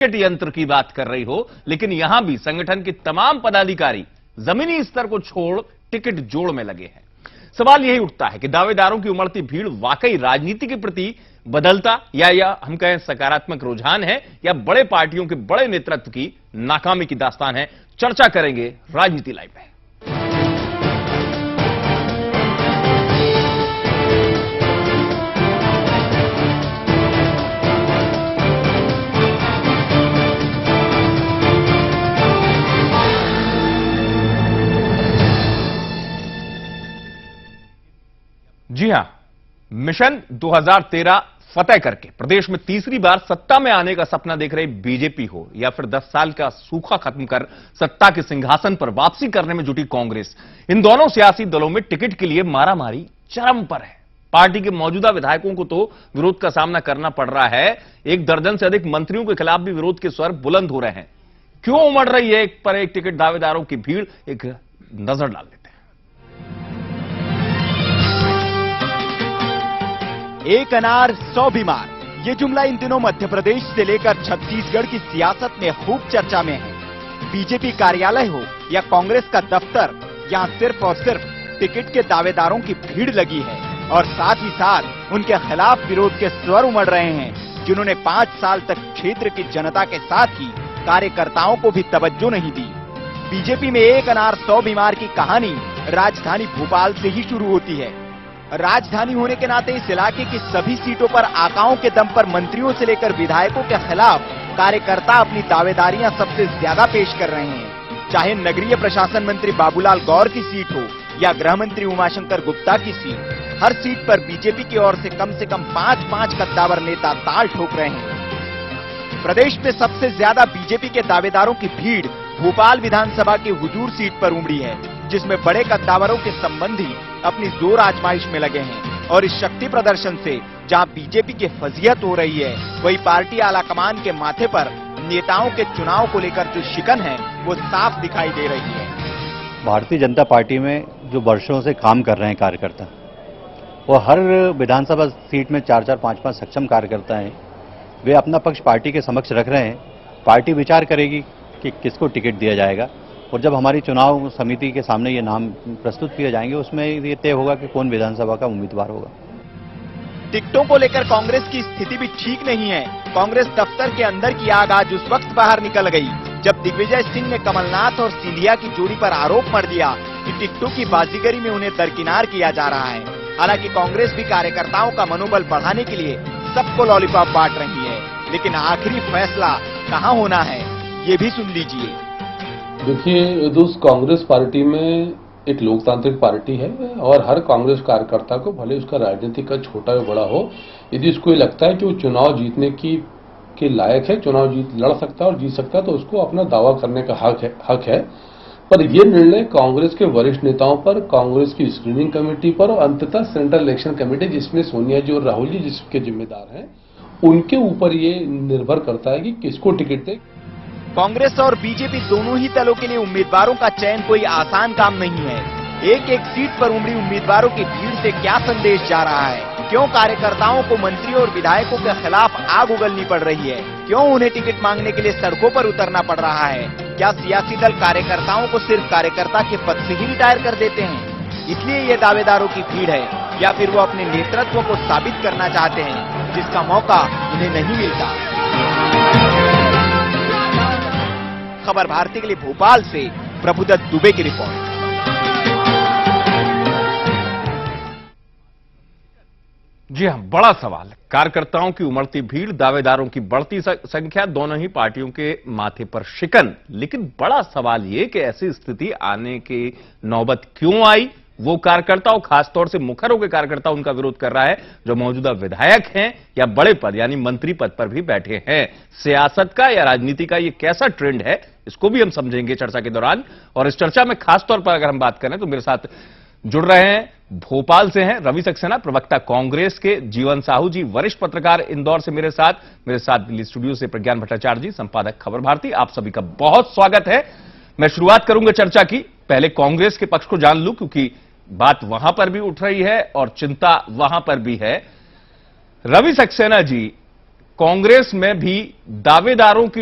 Ticket यंत्र की बात कर रही हो, लेकिन यहां भी संगठन के तमाम पदाधिकारी जमीनी स्तर को छोड़ टिकट जोड़ में लगे हैं। सवाल यही उठता है कि दावेदारों की उमड़ती भीड़ वाकई राजनीति के प्रति बदलता या हम कहें सकारात्मक रुझान है, या बड़े पार्टियों के बड़े नेतृत्व की नाकामी की दास्तान है। चर्चा करेंगे राजनीति लाइव में। जी हां, मिशन 2013 फतेह करके प्रदेश में तीसरी बार सत्ता में आने का सपना देख रही बीजेपी हो, या फिर 10 साल का सूखा खत्म कर सत्ता के सिंहासन पर वापसी करने में जुटी कांग्रेस, इन दोनों सियासी दलों में टिकट के लिए मारामारी चरम पर है। पार्टी के मौजूदा विधायकों को तो विरोध का सामना करना पड़ रहा है। 1 दर्जन से अधिक मंत्रियों के खिलाफ भी विरोध के स्वर बुलंद हो रहे हैं। क्यों उमड़ रही है एक पर एक टिकट दावेदारों की भीड़, एक नजर डाल लेते हैं। एक अनार 100 बीमार, ये जुमला इन दिनों मध्य प्रदेश से लेकर छत्तीसगढ़ की सियासत में खूब चर्चा में है। बीजेपी कार्यालय हो या कांग्रेस का दफ्तर, यहाँ सिर्फ और सिर्फ टिकट के दावेदारों की भीड़ लगी है और साथ ही साथ उनके खिलाफ विरोध के स्वर उमड़ रहे हैं, जिन्होंने 5 साल तक क्षेत्र की जनता के साथ ही कार्यकर्ताओं को भी तवज्जो नहीं दी। बीजेपी में एक अनार 100 बीमार की कहानी राजधानी भोपाल से ही शुरू होती है। राजधानी होने के नाते इस इलाके की सभी सीटों पर आकाओं के दम पर मंत्रियों से लेकर विधायकों के खिलाफ कार्यकर्ता अपनी दावेदारियां सबसे ज्यादा पेश कर रहे हैं। चाहे नगरीय प्रशासन मंत्री बाबूलाल गौर की सीट हो या गृह मंत्री उमाशंकर गुप्ता की सीट, हर सीट पर बीजेपी की ओर से कम 5 कद्दावर नेता ताल ठोक रहे हैं। प्रदेश में सबसे ज्यादा बीजेपी के दावेदारों की भीड़ भोपाल विधानसभा की हुजूर सीट पर उमड़ी है, जिसमें बड़े कद्दावरों के संबंधी अपनी जोर आजमाइश में लगे हैं। और इस शक्ति प्रदर्शन से जहां बीजेपी की फजीहत हो रही है, वही पार्टी आलाकमान के माथे पर नेताओं के चुनाव को लेकर जो शिकन है वो साफ दिखाई दे रही है। भारतीय जनता पार्टी में जो वर्षों से काम कर रहे हैं कार्यकर्ता, वो हर विधानसभा सीट में 4-4, 5-5 सक्षम कार्यकर्ता हैं। वे अपना पक्ष पार्टी के समक्ष रख रहे हैं। पार्टी विचार करेगी कि किसको टिकट दिया जाएगा, और जब हमारी चुनाव समिति के सामने ये नाम प्रस्तुत किए जाएंगे, उसमें ये तय होगा कि कौन विधानसभा का उम्मीदवार होगा। टिकटों को लेकर कांग्रेस की स्थिति भी ठीक नहीं है। कांग्रेस दफ्तर के अंदर की आग आज उस वक्त बाहर निकल गई जब दिग्विजय सिंह ने कमलनाथ और सिंधिया की जोड़ी पर आरोप मढ़ दिया कि टिकटों की बाजीगरी में उन्हें दरकिनार किया जा रहा है। हालांकि कांग्रेस भी कार्यकर्ताओं का मनोबल बढ़ाने के लिए सबको लॉलीपॉप बांट रही है, लेकिन आखिरी फैसला कहां होना है ये भी सुन लीजिए। देखिए, दोस्त, कांग्रेस पार्टी में एक लोकतांत्रिक पार्टी है और हर कांग्रेस कार्यकर्ता को, भले उसका राजनीतिक का छोटा या बड़ा हो, यदि उसको ये लगता है कि वो चुनाव जीतने के लायक है, चुनाव लड़ सकता है और जीत सकता है, तो उसको अपना दावा करने का हक है। पर यह निर्णय कांग्रेस के वरिष्ठ नेताओं पर, कांग्रेस की स्क्रीनिंग कमेटी पर और अंततः सेंट्रल इलेक्शन कमेटी, जिसमें सोनिया जी और राहुल जी जिसके जिम्मेदार हैं, उनके ऊपर ये निर्भर करता है कि किसको टिकट दे। कांग्रेस और बीजेपी दोनों ही दलों के लिए उम्मीदवारों का चयन कोई आसान काम नहीं है। एक सीट पर उमड़ी उम्मीदवारों की भीड़ से क्या संदेश जा रहा है? क्यों कार्यकर्ताओं को मंत्री और विधायकों के खिलाफ आग उगलनी पड़ रही है? क्यों उन्हें टिकट मांगने के लिए सड़कों पर उतरना पड़ रहा है? क्या सियासी दल कार्यकर्ताओं को सिर्फ कार्यकर्ता के पद से ही रिटायर कर देते हैं, इसलिए ये दावेदारों की भीड़ है, या फिर वो अपने नेतृत्व को साबित करना चाहते हैं, जिसका मौका उन्हें नहीं मिलता? खबर भारती के लिए भोपाल से प्रभुदत्त दुबे की रिपोर्ट। जी हां, बड़ा सवाल। कार्यकर्ताओं की उमड़ती भीड़, दावेदारों की बढ़ती संख्या, दोनों ही पार्टियों के माथे पर शिकन। लेकिन बड़ा सवाल यह कि ऐसी स्थिति आने की नौबत क्यों आई? वो कार्यकर्ता, खासतौर से मुखरों के कार्यकर्ता उनका विरोध कर रहा है जो मौजूदा विधायक हैं या बड़े पद यानी मंत्री पद पर भी बैठे हैं। सियासत का या राजनीति का ये कैसा ट्रेंड है, इसको भी हम समझेंगे चर्चा के दौरान। और इस चर्चा में खासतौर पर अगर हम बात करें तो मेरे साथ जुड़ रहे हैं, भोपाल से हैं रवि सक्सेना, प्रवक्ता कांग्रेस के, जीवन साहू जी, वरिष्ठ पत्रकार इंदौर से मेरे साथ दिल्ली स्टूडियो से प्रज्ञान भट्टाचार्य जी, संपादक खबर भारती। आप सभी का बहुत स्वागत है। मैं शुरुआत करूंगा चर्चा की, पहले कांग्रेस के पक्ष को जान लूं, क्योंकि बात वहां पर भी उठ रही है और चिंता वहां पर भी है। रवि सक्सेना जी, कांग्रेस में भी दावेदारों की